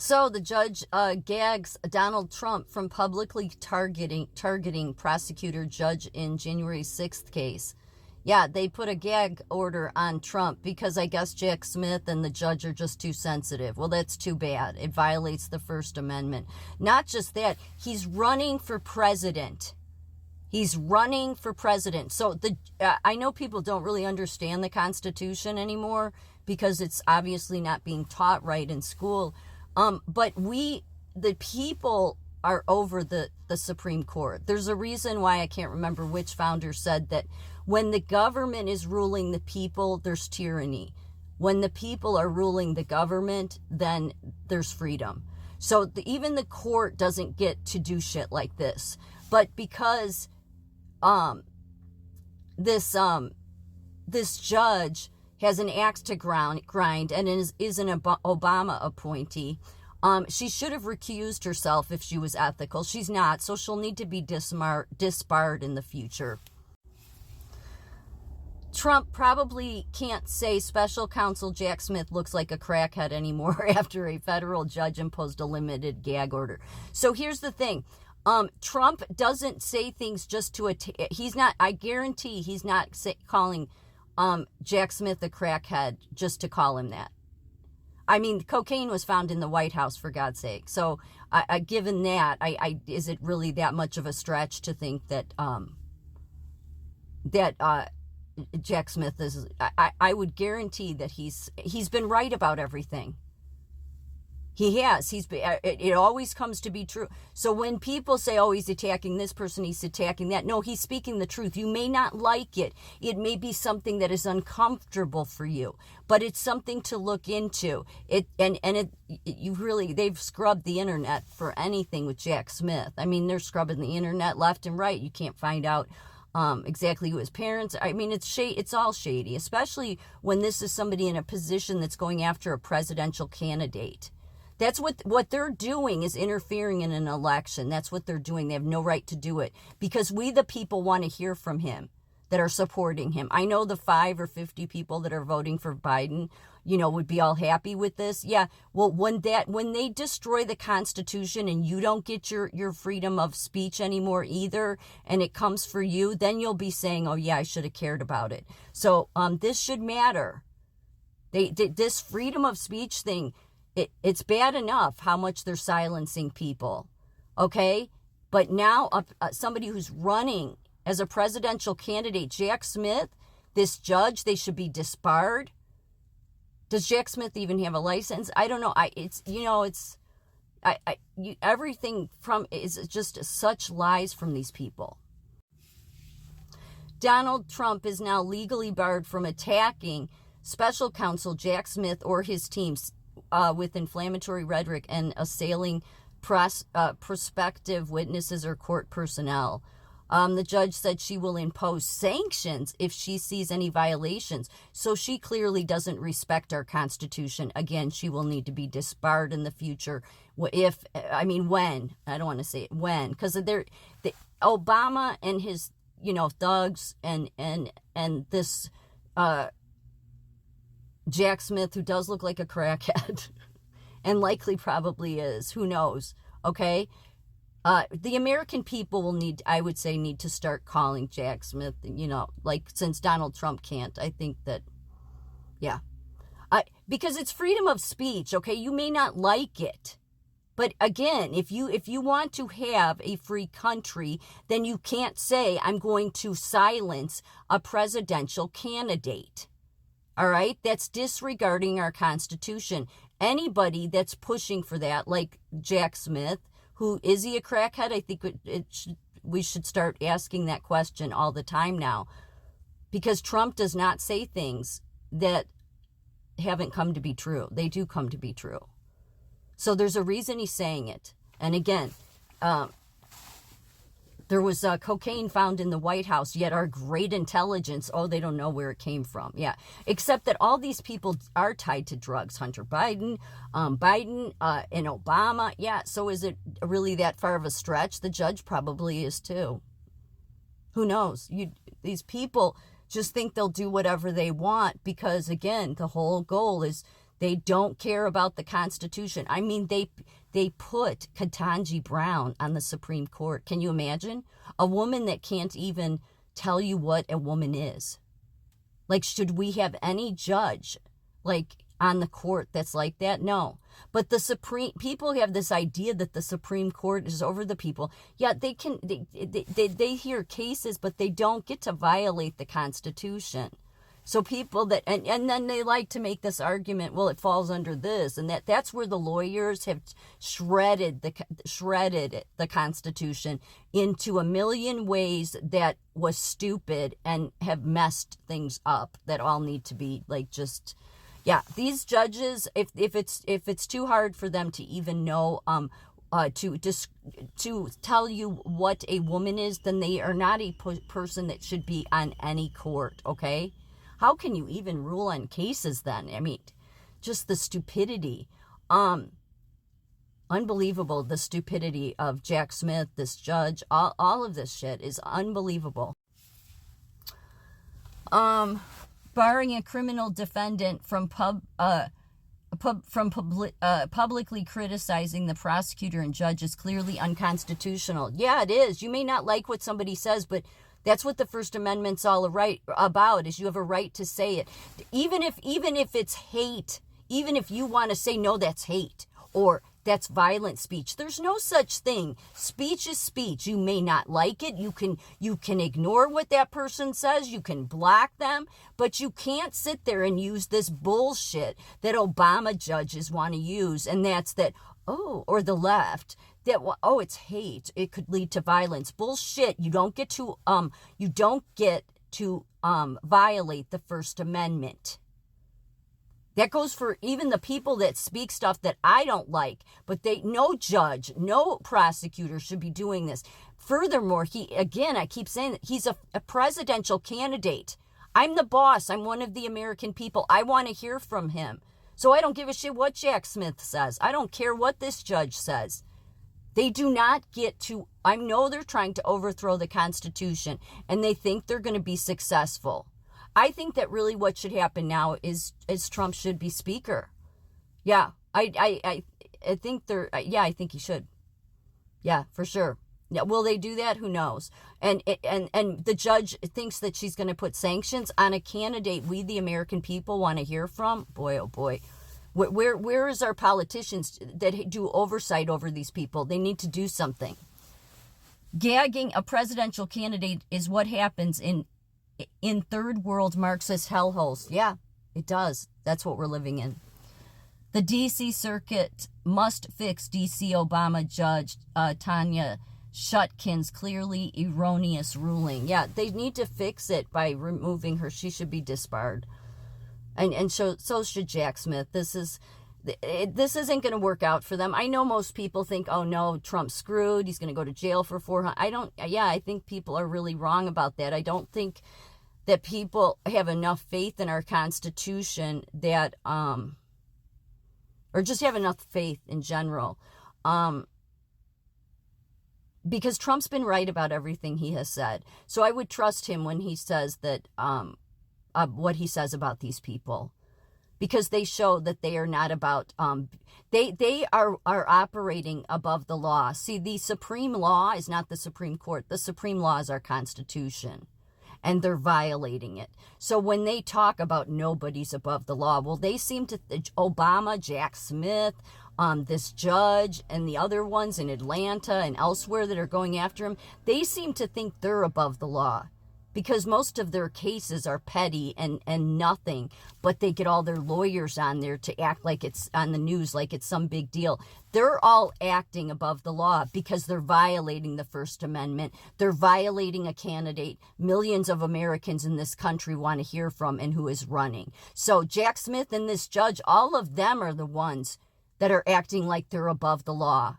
So the judge gags Donald Trump from publicly targeting prosecutor judge in January 6th case. Yeah, they put a gag order on Trump because I guess Jack Smith and the judge are just too sensitive. Well, that's too bad. It violates the First Amendment. Not just that, he's running for president. He's running for president. So I know people don't really understand the Constitution anymore because it's obviously not being taught right in school. But the people are over the Supreme Court. There's a reason why I can't remember which founder said that when the government is ruling the people, there's tyranny. When the people are ruling the government, then there's freedom. So even the court doesn't get to do shit like this. But because this judge has an axe to grind and is an Obama appointee, she should have recused herself if she was ethical. She's not, so she'll need to be disbarred in the future. Trump probably can't say special counsel Jack Smith looks like a crackhead anymore after a federal judge imposed a limited gag order. So here's the thing. Trump doesn't say things just to he's not, I guarantee he's not calling Jack Smith a crackhead just to call him that. I mean, cocaine was found in the White House, for God's sake. So given that, is it really that much of a stretch to think that Jack Smith is? I would guarantee that he's been right about everything. He has. It always comes to be true. So when people say, oh, he's attacking this person, he's attacking that. No, he's speaking the truth. You may not like it. It may be something that is uncomfortable for you, but it's something to look into. They've scrubbed the internet for anything with Jack Smith. I mean, they're scrubbing the internet left and right. You can't find out exactly who his parents are. I mean, it's all shady, especially when this is somebody in a position that's going after a presidential candidate. That's what they're doing, is interfering in an election. That's what they're doing. They have no right to do it because we, the people, want to hear from him, that are supporting him. I know the 5 or 50 people that are voting for Biden, would be all happy with this. Yeah. Well, when they destroy the Constitution and you don't get your freedom of speech anymore either, and it comes for you, then you'll be saying, oh yeah, I should have cared about it. So this should matter. This freedom of speech thing, it's bad enough how much they're silencing people, okay? But now somebody who's running as a presidential candidate, Jack Smith, this judge, they should be disbarred. Does Jack Smith even have a license? I don't know. Everything from is just such lies from these people. Donald Trump is now legally barred from attacking special counsel Jack Smith or his teams with inflammatory rhetoric and assailing prospective witnesses or court personnel. The judge said she will impose sanctions if she sees any violations. So she clearly doesn't respect our Constitution. Again, she will need to be disbarred in the future. When? I don't want to say it when, because Obama and his, thugs and this Jack Smith, who does look like a crackhead and likely probably is, who knows, okay? The American people will need to start calling Jack Smith, since Donald Trump can't. I think that, yeah. Because it's freedom of speech, okay? You may not like it. But again, if you want to have a free country, then you can't say, I'm going to silence a presidential candidate. All right? That's disregarding our Constitution. Anybody that's pushing for that, like Jack Smith, is he a crackhead? I think we should start asking that question all the time now, because Trump does not say things that haven't come to be true. They do come to be true. So there's a reason he's saying it. And again, there was cocaine found in the White House, yet our great intelligence, they don't know where it came from. Yeah, except that all these people are tied to drugs. Hunter Biden, and Obama. Yeah, so is it really that far of a stretch? The judge probably is too. Who knows? These people just think they'll do whatever they want because, again, the whole goal is They don't care about the Constitution. I mean, they put Ketanji Brown on the Supreme Court. Can you imagine? A woman that can't even tell you what a woman is. Like, should we have any judge, like, on the court that's like that? No. But the people have this idea that the Supreme Court is over the people. Yeah, they hear cases, but they don't get to violate the Constitution. So people that, and then they like to make this argument, well, it falls under this and that. That's where the lawyers have shredded the Constitution into a million ways that was stupid and have messed things up that all need to be like just, yeah. These judges, if it's too hard for them to even know, to tell you what a woman is, then they are not a person that should be on any court. Okay. How can you even rule on cases then? I mean, just the stupidity. Unbelievable, the stupidity of Jack Smith, this judge, all of this shit is unbelievable. Barring a criminal defendant from publicly criticizing the prosecutor and judge is clearly unconstitutional. Yeah, it is. You may not like what somebody says, but that's what the First Amendment's all about, is you have a right to say it. Even if it's hate, even if you want to say, no, that's hate, or that's violent speech. There's no such thing. Speech is speech. You may not like it. You can ignore what that person says. You can block them, but you can't sit there and use this bullshit that Obama judges want to use, and that's that, or the left, that, it's hate, it could lead to violence. Bullshit. You don't get to violate the First Amendment. That goes for even the people that speak stuff that I don't like, but no judge, no prosecutor should be doing this. Furthermore, I keep saying that he's a presidential candidate. I'm the boss. I'm one of the American people. I want to hear from him. So I don't give a shit what Jack Smith says. I don't care what this judge says. They do not get to, I know they're trying to overthrow the Constitution, and they think they're going to be successful. I think that really what should happen now is Trump should be speaker. Yeah, I think I think he should. Yeah, for sure. Yeah, will they do that? Who knows? And the judge thinks that she's going to put sanctions on a candidate we, the American people, want to hear from. Boy, oh boy. Where is our politicians that do oversight over these people? They need to do something. Gagging a presidential candidate is what happens in third world Marxist hellholes. Yeah, it does. That's what we're living in. The D.C. Circuit must fix D.C. Obama judge Tanya Chutkin's clearly erroneous ruling. Yeah, they need to fix it by removing her. She should be disbarred. And so should Jack Smith. This isn't going to work out for them. I know most people think, oh no, Trump's screwed. He's going to go to jail for 400. I think people are really wrong about that. I don't think that people have enough faith in our Constitution that, or just have enough faith in general. Because Trump's been right about everything he has said. So I would trust him when he says that, what he says about these people, because they show that they are not about, they are operating above the law. See, the supreme law is not the Supreme Court. The supreme law is our Constitution, and they're violating it. So when they talk about nobody's above the law, well, they seem to, Obama, Jack Smith, this judge, and the other ones in Atlanta and elsewhere that are going after him, they seem to think they're above the law, because most of their cases are petty and nothing, but they get all their lawyers on there to act like it's on the news, like it's some big deal. They're all acting above the law because they're violating the First Amendment. They're violating a candidate millions of Americans in this country want to hear from and who is running. So Jack Smith and this judge, all of them are the ones that are acting like they're above the law.